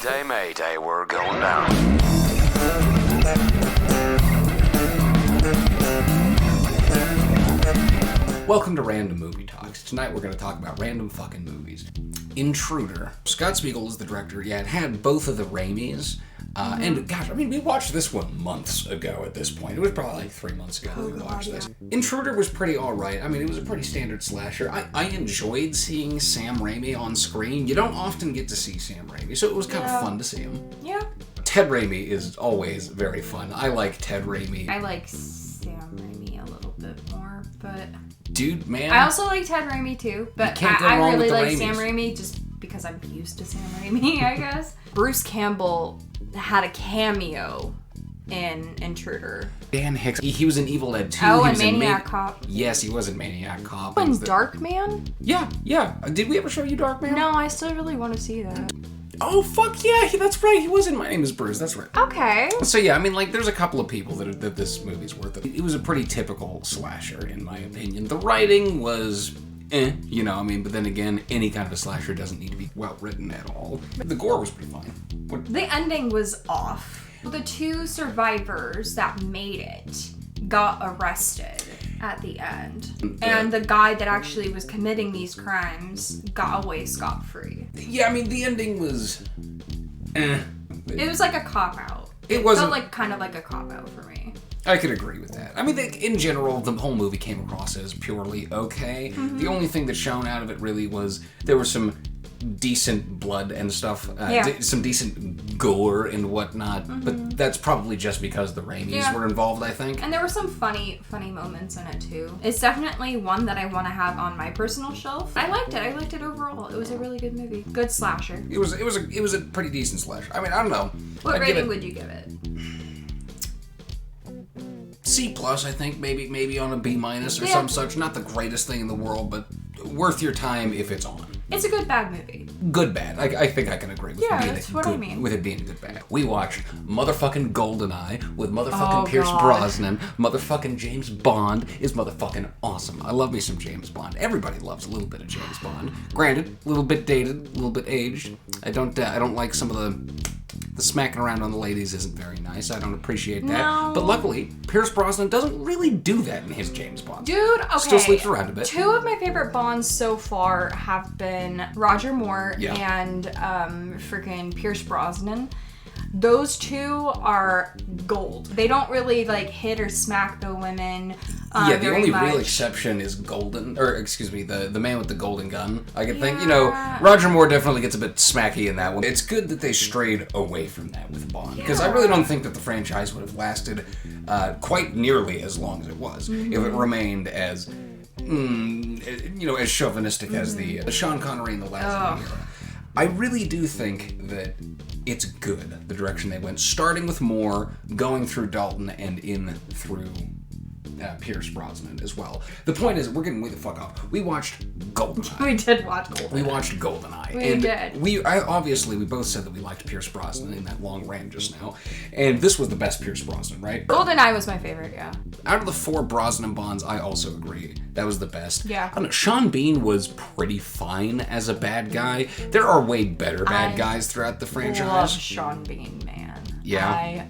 Mayday, mayday, we're going down. Welcome to Random Movie Talks. Tonight we're going to talk about random fucking movies. Intruder. Scott Spiegel is the director. Yeah, it had both of the Raimis. And gosh, I mean, we watched this one months ago at this point. It was probably like 3 months ago that we watched this. Intruder was pretty alright. I mean, it was a pretty standard slasher. I enjoyed seeing Sam Raimi on screen. You don't often get to see Sam Raimi, so it was kind of fun to see him. Yeah. Ted Raimi is always very fun. I like Ted Raimi. I like Sam Raimi a little bit more, but... Dude, man. I also like Ted Raimi too, but I really like Sam Raimi just because I'm used to Sam Raimi, I guess. Bruce Campbell had a cameo in Intruder. Dan Hicks. He was in Evil Dead 2. Oh, and Maniac Cop. Yes, he was in Maniac Cop. Oh, and Darkman? Yeah. Did we ever show you Darkman? No, I still really want to see that. Oh, fuck yeah, that's right. He was in My Name is Bruce. That's right. Okay. So yeah, I mean, like, there's a couple of people that this movie's worth it. It was a pretty typical slasher, in my opinion. The writing was... you know, I mean, but then again, any kind of a slasher doesn't need to be well written at all. The gore was pretty fine. The ending was off. The two survivors that made it got arrested at the end. And the guy that actually was committing these crimes got away scot-free. Yeah, I mean, the ending was... It was like a cop-out. It wasn't... felt like kind of like a cop-out for me. I could agree with that. I mean, in general, the whole movie came across as purely okay. The only thing that shone out of it really was there was some decent blood and stuff, some decent gore and whatnot, but that's probably just because the Raimis were involved, I think. And there were some funny moments in it too. It's definitely one that I want to have on my personal shelf. I liked it overall. It was a really good movie. Good slasher. It was a pretty decent slasher. I mean, I don't know. What rating would you give it? C+, I think, maybe on a B- or some such. Not the greatest thing in the world, but worth your time if it's on. It's a good bad movie. Good bad. I think I can agree with with it being good bad. We watched motherfucking Goldeneye with motherfucking Pierce Brosnan. Motherfucking James Bond is motherfucking awesome. I love me some James Bond. Everybody loves a little bit of James Bond. Granted, a little bit dated, a little bit aged. I don't like some of the smacking around on the ladies isn't very nice. I don't appreciate that. No. But luckily, Pierce Brosnan doesn't really do that in his James Bond. Dude, okay. Still sleeps around a bit. Two of my favorite Bonds so far have been Roger Moore and freaking Pierce Brosnan. Those two are gold. They don't really like hit or smack the women. The only real exception is the man with the golden gun. I can think, Roger Moore definitely gets a bit smacky in that one. It's good that they strayed away from that with Bond, because I really don't think that the franchise would have lasted quite nearly as long as it was if it remained as, as chauvinistic as the Sean Connery in the last era. I really do think that it's good, the direction they went, starting with Moore, going through Dalton, and in through Pierce Brosnan as well. The point is, we're getting way the fuck off. We watched Goldeneye. We did watch Goldeneye. We watched Goldeneye. We did. We both said that we liked Pierce Brosnan in that long rant just now. And this was the best Pierce Brosnan, right? Goldeneye was my favorite, yeah. Out of the 4 Brosnan Bonds, I also agree. That was the best. Yeah. I don't know, Sean Bean was pretty fine as a bad guy. There are way better bad guys throughout the franchise. I love Sean Bean, man. Yeah. I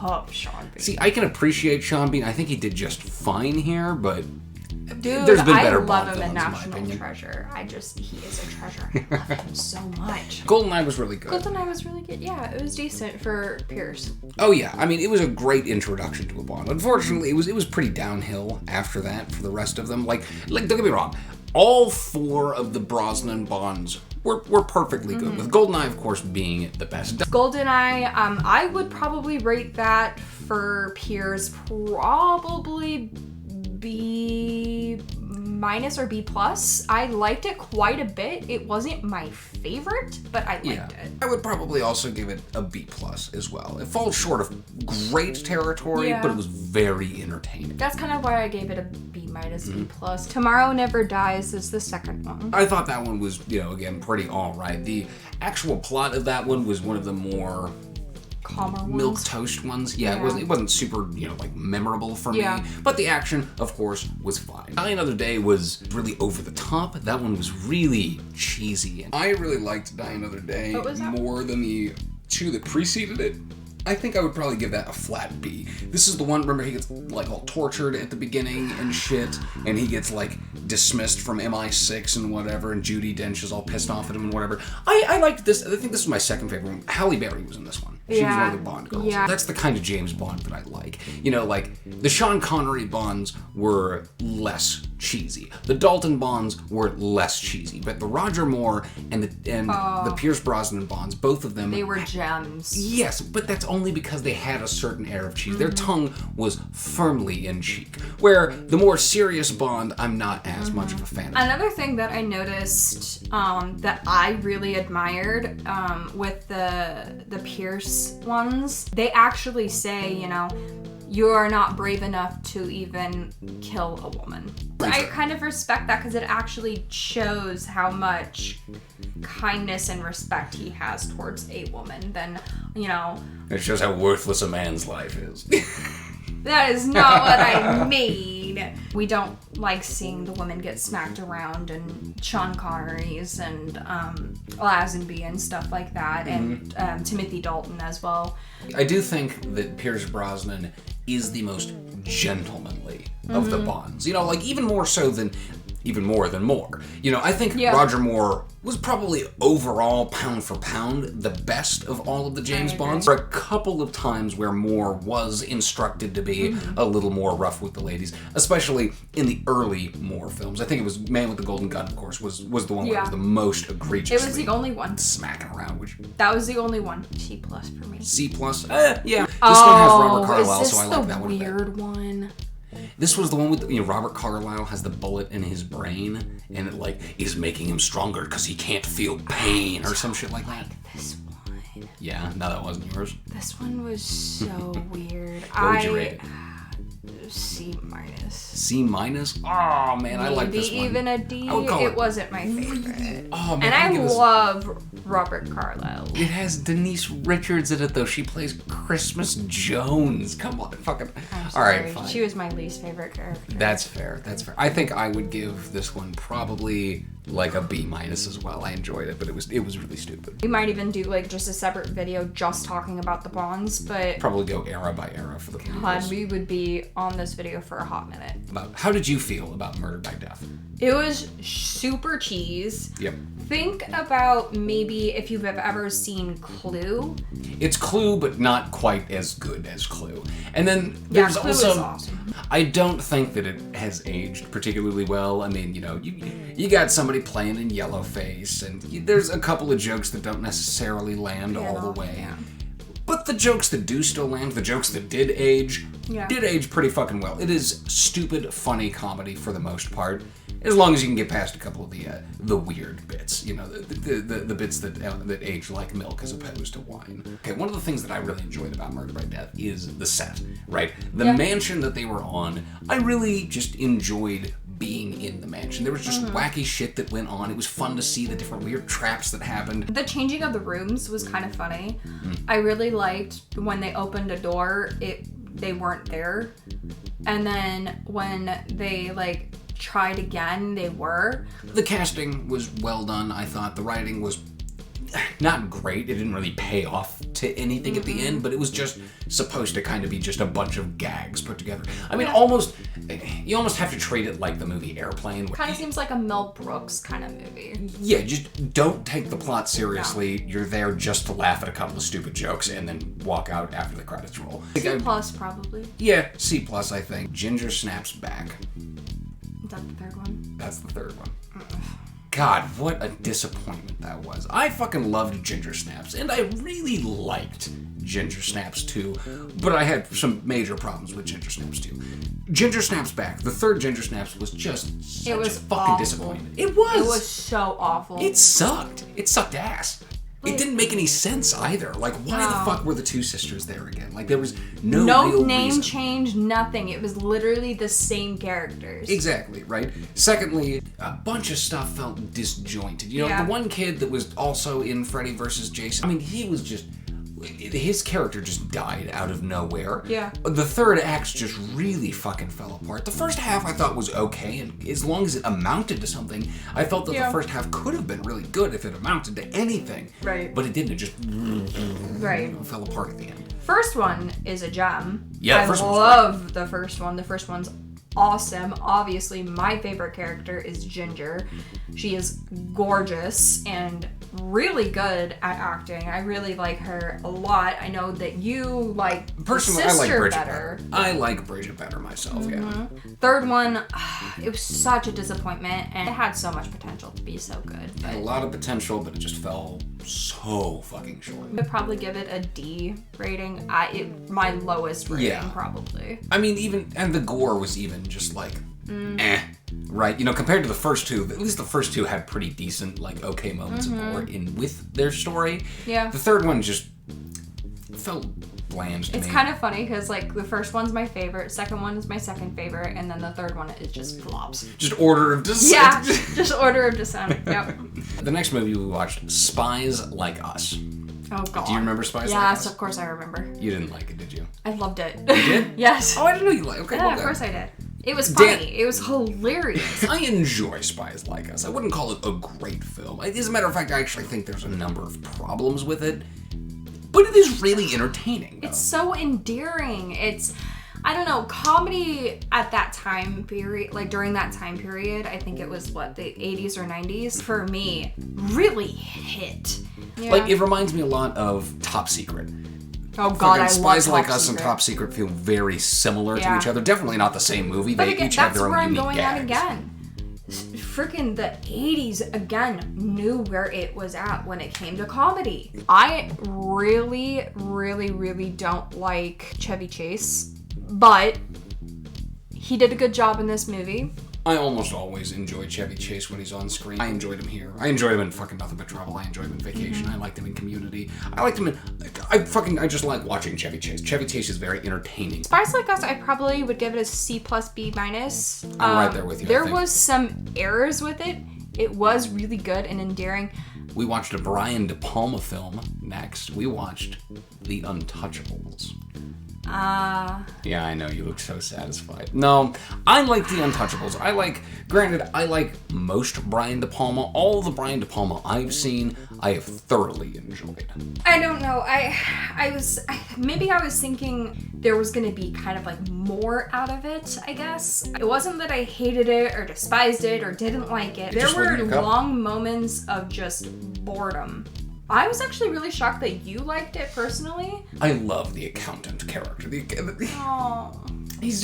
love Sean Bean. See, I can appreciate Sean Bean. I think he did just fine here, but dude, there's been better I Bond love him in villains, National Treasure. He is a treasure. I love him so much. Goldeneye was really good. Goldeneye was really good. Yeah, it was decent for Pierce. Oh yeah, I mean, it was a great introduction to a Bond. Unfortunately, it was pretty downhill after that for the rest of them. Like don't get me wrong, all 4 of the Brosnan Bonds were perfectly good, with Goldeneye, of course, being the best. Goldeneye, I would probably rate that for Pierce probably B- or B+. I liked it quite a bit. It wasn't my favorite, but I liked it. I would probably also give it a B+ as well. It falls short of great territory, but it was very entertaining. That's kind of why I gave it a B-, B+. Tomorrow Never Dies is the second one. I thought that one was, again, pretty alright. The actual plot of that one was one of the more calmer ones. milk toast ones. Yeah, Yeah. it wasn't super, like memorable for Yeah. me. But the action, of course, was fine. Die Another Day was really over the top. That one was really cheesy. And I really liked Die Another Day What was that? more than the two that preceded it. I think I would probably give that a flat B. This is the one, remember, he gets, like, all tortured at the beginning and shit, and he gets, like, dismissed from MI6 and whatever, and Judi Dench is all pissed off at him and whatever. I liked this. I think this was my second favorite one. Halle Berry was in this one. She was one of the Bond girls. Yeah. That's the kind of James Bond that I like. Like, the Sean Connery Bonds were less cheesy. The Dalton Bonds were less cheesy. But the Roger Moore and the Pierce Brosnan Bonds, both of them... They were gems. Yes, but that's only because they had a certain air of cheese. Their tongue was firmly in cheek. Where the more serious Bond, I'm not as much of a fan of. Another thing that I noticed that I really admired with the Pierce ones, they actually say, you are not brave enough to even kill a woman. I kind of respect that because it actually shows how much kindness and respect he has towards a woman. Then, It shows how worthless a man's life is. that is not what I mean. We don't like seeing the women get smacked around, and Sean Connery's and Lazenby and stuff like that, and Timothy Dalton as well. I do think that Pierce Brosnan is the most gentlemanly of the Bonds. Even more than Moore. I think Roger Moore was probably overall, pound for pound, the best of all of the James Bonds. There were a couple of times where Moore was instructed to be a little more rough with the ladies, especially in the early Moore films. I think it was Man with the Golden Gun, of course, was the one where it was the most egregiously It was the only one. smacking around, which... That was the only one. C+ for me. C+? Yeah. This one has Robert Carlyle, is this so I like the that one a bit. weird one? This was the one with, Robert Carlyle has the bullet in his brain, and it, is making him stronger because he can't feel pain or some shit like that. This one. Yeah, no, that wasn't yours. This one was so weird. What would you rate it? C-. C-? Oh, man, I like this Maybe one. even a D. I would call It wasn't my favorite. Oh, man, And I give this- love Robert Carlyle. It has Denise Richards in it, though. She plays Christmas Jones. Come on, fucking... I'm All sorry. right, fine. She was my least favorite character. That's fair. I think I would give this one probably like a B- as well. I enjoyed it, but it was really stupid. We might even do just a separate video just talking about the Bonds, but Probably go era by era for the God, we would be on this video for a hot minute. How did you feel about Murder by Death? It was super cheese. Yep. Think about maybe if you've ever seen Clue. It's Clue, but not quite as good as Clue. And then there's Clue also... is awesome. I don't think that it has aged particularly well. I mean, you got somebody playing in yellowface, and there's a couple of jokes that don't necessarily land all the way. Yeah. But the jokes that do still land, the jokes that did age pretty fucking well. It is stupid, funny comedy for the most part, as long as you can get past a couple of the weird bits, the bits that age like milk as opposed to wine. Okay, one of the things that I really enjoyed about Murder by Death is the set, right? The mansion that they were on, I really just enjoyed being in the mansion. There was just wacky shit that went on. It was fun to see the different weird traps that happened. The changing of the rooms was kind of funny. I really liked when they opened a door, they weren't there. And then when they tried again, they were. The casting was well done, I thought. The writing was not great. It didn't really pay off to anything at the end, but it was just supposed to kind of be just a bunch of gags put together. I mean, you almost have to treat it like the movie Airplane. Kind of seems like a Mel Brooks kind of movie. Yeah, just don't take the plot seriously. You're there just to laugh at a couple of stupid jokes and then walk out after the credits roll. C+ probably. Yeah, C+, I think. Ginger Snaps Back. Is that the third one? That's the third one. God, what a disappointment that was. I fucking loved Ginger Snaps, and I really liked Ginger Snaps 2, but I had some major problems with Ginger Snaps 2. Ginger Snaps Back, the third Ginger Snaps, was just such a fucking awful. disappointment. It was! It was so awful. It sucked. It sucked ass. It didn't make any sense either. Why the fuck were the two sisters there again? There was no real name reason. change, nothing. It was literally the same characters. Exactly, right? Secondly, a bunch of stuff felt disjointed. The one kid that was also in Freddy vs. Jason, I mean, he was just his character just died out of nowhere. Yeah. The third act just really fucking fell apart. The first half I thought was okay, and as long as it amounted to something, I felt that the first half could have been really good if it amounted to anything. Right. But it didn't. It just fell apart at the end. First one is a gem. Yeah, I love the first one. The first one's awesome. Obviously, my favorite character is Ginger. She is gorgeous and really good at acting. I really like her a lot. I know that you like personally, the sister I like Bridget better. I like Bridget better myself. Yeah. Third one, it was such a disappointment, and it had so much potential to be so good. It had a lot of potential, but it just fell so fucking short. I'd probably give it a D rating. My lowest rating, probably. I mean, and the gore was even just like, right? You know, compared to the first two, at least the first two had pretty decent, like, okay moments of gore with their story. Yeah. The third one just felt bland to me. It's kind of funny because, like, the first one's my favorite, second one is my second favorite, and then the third one is just flops. Just Order of Descent. Yeah, just Order of Descent. Yep. The next movie we watched, Spies Like Us. Oh, God. Do you remember Spies Like Us? Yes, of course I remember. You didn't like it, did you? I loved it. You did? Yes. Oh, I didn't know you liked it. Okay, Yeah, well, of then. course I did. It was funny. It was hilarious. I enjoy Spies Like Us. I wouldn't call it a great film. As a matter of fact, I actually think there's a number of problems with it. But it is really entertaining, though. It's so endearing. I don't know, comedy at that time period, like during that time period, I think it was, the 80s or 90s, for me, really hit. Yeah. Like, it reminds me a lot of Top Secret. Oh, God, I love Spies Like Top Us Secret. and Top Secret feel very similar to Yeah. each other. Definitely not the same movie. But They again, each have that's their where own I'm unique going gags. at again. Freaking the 80s again knew where it was at when it came to comedy. I really, really, really don't like Chevy Chase, but he did a good job in this movie. I almost always enjoy Chevy Chase when he's on screen. I enjoyed him here. I enjoyed him in fucking Nothing But Trouble. I enjoyed him in Vacation. I liked him in Community. I liked him in... I just like watching Chevy Chase. Chevy Chase is very entertaining. Spies Like Us, I probably would give it a C plus B minus. I'm right there with you, I There think. was some errors with it. It was really good and endearing. We watched a Brian De Palma film next. We watched The Untouchables. Yeah, I know, you look so satisfied. No, I like The Untouchables. Granted, I like most Brian De Palma. All the Brian De Palma I've seen, I have thoroughly enjoyed. I don't know. Maybe I was thinking there was gonna be kind of like more out of it, I guess. It wasn't that I hated it or despised it or didn't like it. There just were wasn't your cup. long moments of just boredom. I was actually really shocked that you liked it personally. I love the accountant character. Oh. He's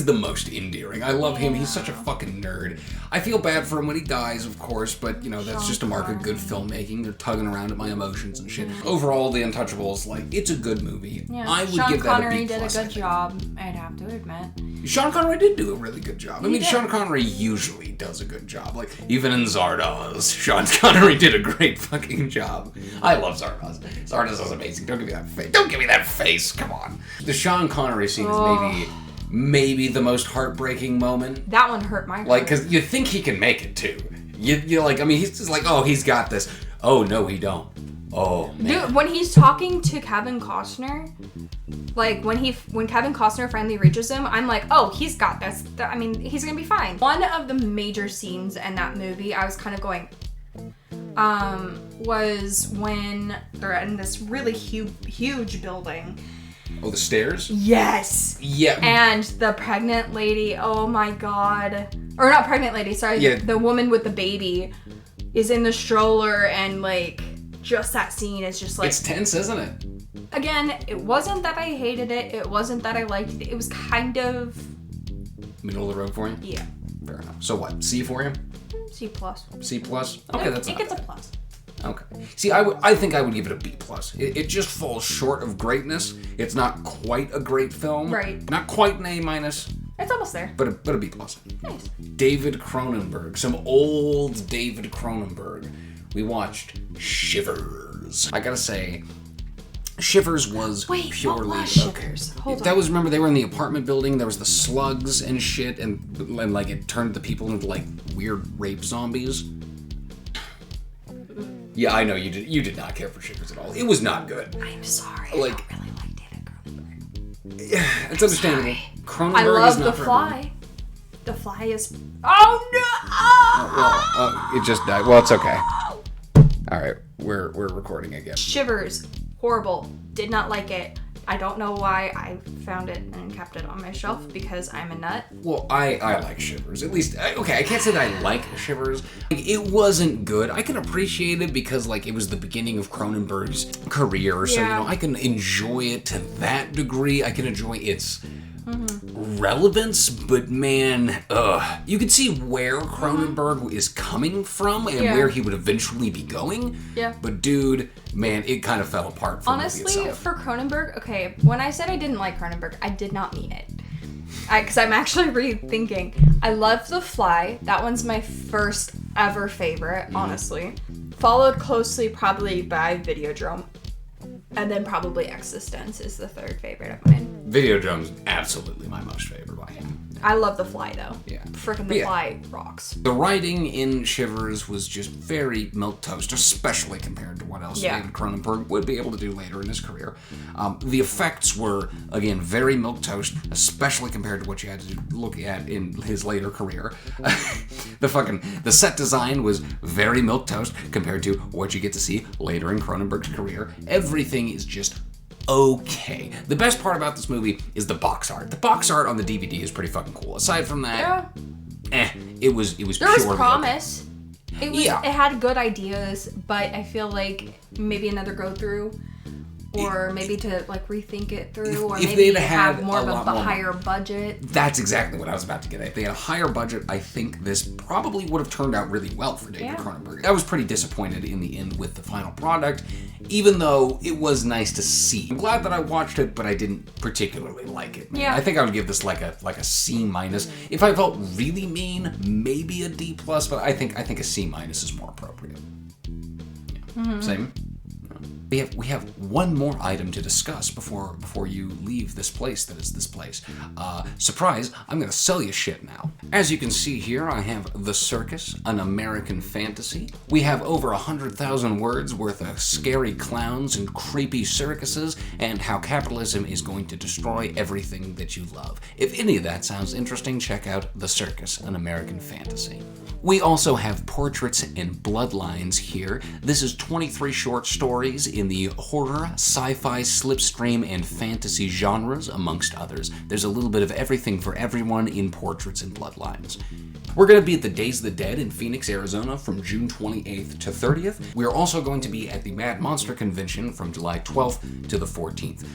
the most endearing. I love him. He's such a fucking nerd. I feel bad for him when he dies, of course, but, you know, that's just a mark of good filmmaking. They're tugging around at my emotions and shit. Overall, The Untouchables, like, it's a good movie. Yeah. I would Sean give that a Connery B+. did a I good think. job, I'd have to admit. Sean Connery did do a really good job. I mean, did. Sean Connery usually does a good job. Like, even in Zardoz, Sean Connery did a great fucking job. I love Zardoz. Zardoz is amazing. Don't give me that face. Don't give me that face. Come on. The Sean Connery scene is maybe the most heartbreaking moment. That one hurt my heart. Like, because you think he can make it, too. You're like, I mean, he's just like, oh, he's got this. Oh, no, he don't. Oh, man. Dude, when he's talking to Kevin Costner, like when Kevin Costner finally reaches him, I'm like, oh, he's got this. I mean, he's gonna be fine. One of the major scenes in that movie, I was kind of going, was when they're in this really huge building. Oh, the stairs? Yes. Yeah. And the pregnant lady, oh my god. Or not pregnant lady, sorry. Yeah. The woman with the baby is in the stroller, and like, just that scene is just like... It's tense, isn't it? Again, it wasn't that I hated it. It wasn't that I liked it. It was kind of... Middle of the road for you? Yeah. Fair enough. So what, C for you? C plus. C plus? Okay, that's it not gets a bad. plus. Okay. See, I think I would give it a B plus. It just falls short of greatness. It's not quite a great film. Right. Not quite an A minus, It's almost there. but a B plus. Nice. David Cronenberg. Some old David Cronenberg. We watched Shivers. I gotta say, Shivers was Wait, purely what was Shivers? Hold on. That was, remember, they were in the apartment building. There was the slugs and shit, and like it turned the people into like weird rape zombies. Yeah, I know you did. You did not care for Shivers at all. It was not good. I'm sorry. Like, I don't really like David Cronenberg. Yeah, it's understandable. Cronenberg I love is not The for Fly. everyone. The Fly is... Oh, no! Well, it just died. Well, it's okay. All right, we're recording again. Shivers. Horrible. Did not like it. I don't know why I found it and kept it on my shelf, because I'm a nut. Well, I like Shivers. At least, okay, I can't say that I like Shivers. Like, it wasn't good. I can appreciate it because, like, it was the beginning of Cronenberg's career, so, you know, I can enjoy it to that degree. I can enjoy its relevance, but man, you can see where Cronenberg is coming from and where he would eventually be going. Yeah. But dude, man, it kind of fell apart for honestly, for Cronenberg, okay, when I said I didn't like Cronenberg, I did not mean it. Because I'm actually rethinking. I love The Fly. That one's my first ever favorite, honestly. Followed closely probably by Videodrome. And then probably Existence is the third favorite of mine. Videodrome's absolutely my most favorite by him. I love The Fly, though. Yeah. Frickin' The Fly rocks. The writing in Shivers was just very milquetoast, especially compared to what else David Cronenberg would be able to do later in his career. The effects were, again, very milquetoast, especially compared to what you had to look at in his later career. The set design was very milquetoast compared to what you get to see later in Cronenberg's career. Everything is just okay. The best part about this movie is the box art. The box art on the DVD is pretty fucking cool. Aside from that, it was there pure. Was promise. Okay. It had good ideas, but I feel like maybe another go through, or maybe to like rethink it through, or maybe have more of a higher budget. That's exactly what I was about to get at. If they had a higher budget, I think this probably would have turned out really well for David Cronenberg. I was pretty disappointed in the end with the final product, even though it was nice to see. I'm glad that I watched it, but I didn't particularly like it. Man. Yeah. I think I would give this like a C minus. If I felt really mean, maybe a D plus, but I think a C minus is more appropriate. Yeah. Same. We have one more item to discuss before you leave this place that is this place. Surprise, I'm gonna sell you shit now. As you can see here, I have The Circus, an American fantasy. We have over 100,000 words worth of scary clowns and creepy circuses, and how capitalism is going to destroy everything that you love. If any of that sounds interesting, check out The Circus, an American fantasy. We also have Portraits and Bloodlines here. This is 23 short stories in the horror, sci-fi, slipstream, and fantasy genres, amongst others. There's a little bit of everything for everyone in Portraits and Bloodlines. We're going to be at the Days of the Dead in Phoenix, Arizona from June 28th to 30th. We are also going to be at the Mad Monster Convention from July 12th to the 14th.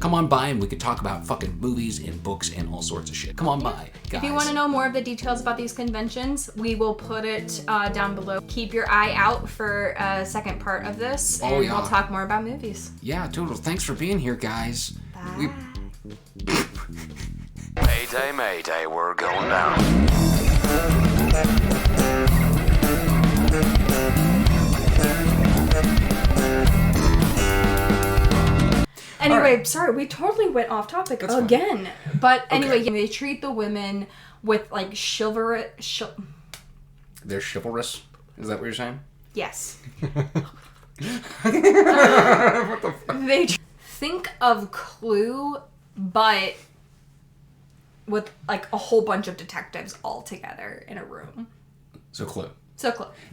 Come on by and we could talk about fucking movies and books and all sorts of shit. Come on by, guys. If you want to know more of the details about these conventions, we will put it down below. Keep your eye out for a second part of this, and we'll talk more about movies. Yeah, Toodles. Thanks for being here, guys. Bye. Mayday, mayday, we're going down. Anyway, sorry, we totally went off topic again. But anyway, they treat the women with like chivalrous. They're chivalrous? Is that what you're saying? Yes. What the fuck? They think of Clue, but with like a whole bunch of detectives all together in a room. So Clue.